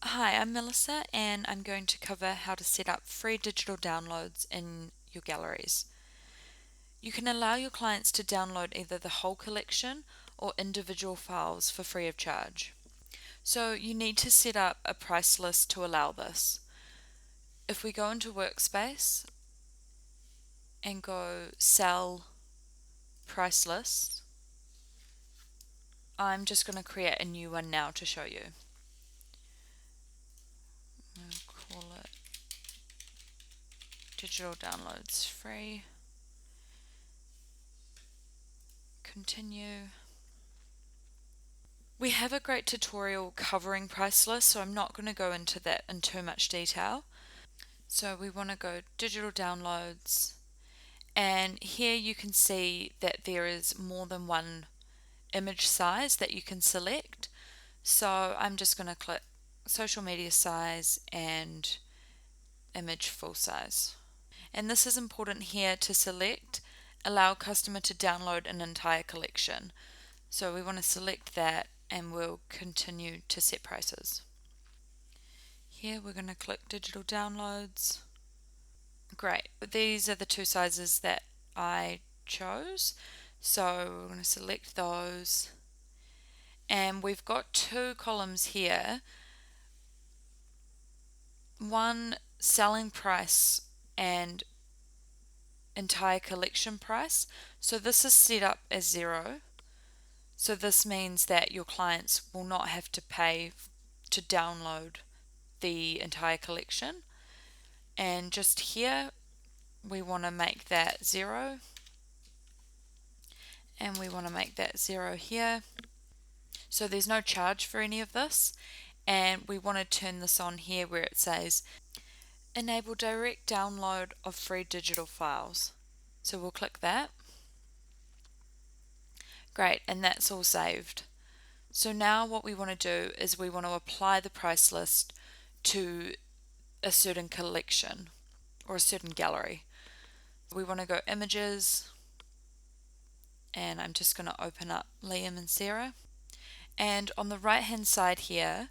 Hi, I'm Melissa and I'm going to cover how to set up free digital downloads in your galleries. You can allow your clients to download either the whole collection or individual files for free of charge. So you need to set up a price list to allow this. If we go into Workspace and go Sell Price List, I'm just going to create a new one now to show you. I'll call it Digital Downloads Free. Continue. We have a great tutorial covering price lists, so I'm not going to go into that in too much detail. So we want to go digital downloads, and here you can see that there is more than one image size that you can select. So I'm just going to click social media size and image full size. And this is important here to select allow customer to download an entire collection. So we want to select that and we'll continue to set prices. Here we're going to click digital downloads. Great, these are the two sizes that I chose. So we're going to select those. And we've got two columns here. One selling price and entire collection price. So this is set up as 0. So this means that your clients will not have to pay to download the entire collection. And just here we want to make that 0, and we want to make that 0 here. So there's no charge for any of this, and we want to turn this on here where it says enable direct download of free digital files. So we'll click that. Great, and that's all saved. So now what we want to do is we want to apply the price list to a certain collection or a certain gallery. We want to go images, and I'm just going to open up Liam and Sarah. And on the right hand side here,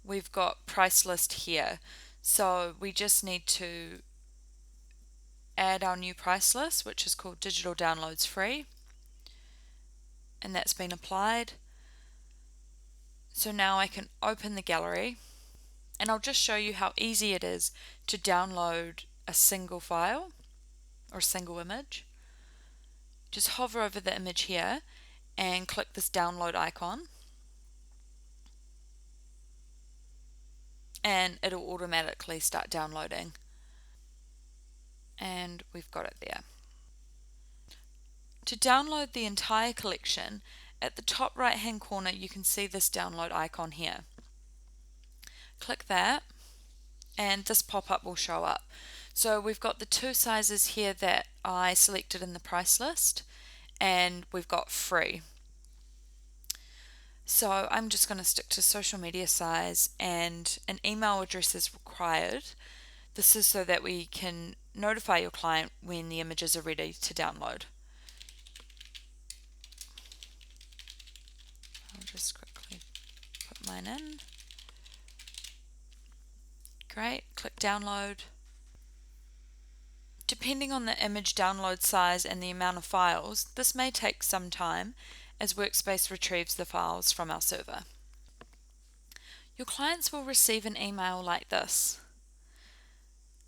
we've got price list here. So we just need to add our new price list, which is called Digital Downloads Free. And that's been applied. So now I can open the gallery, and I'll just show you how easy it is to download a single file or a single image. Just hover over the image here and click this download icon, and it'll automatically start downloading. And we've got it there. To download the entire collection, at the top right hand corner you can see this download icon here. Click that and this pop-up will show up. So we've got the two sizes here that I selected in the price list, and we've got free. So I'm just going to stick to social media size, and an email address is required. This is so that we can notify your client when the images are ready to download. I'll just quickly put mine in. Great, click download. Depending on the image download size and the amount of files, this may take some time as Workspace retrieves the files from our server. Your clients will receive an email like this.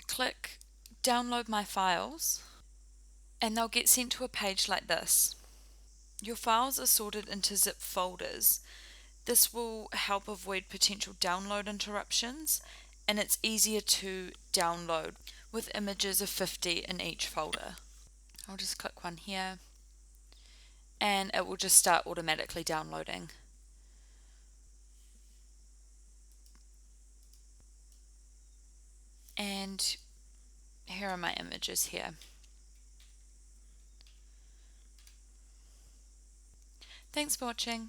Click download my files and they'll get sent to a page like this. Your files are sorted into zip folders. This will help avoid potential download interruptions, and it's easier to download with images of 50 in each folder. I'll just click one here and it will just start automatically downloading. And here are my images here. Thanks for watching.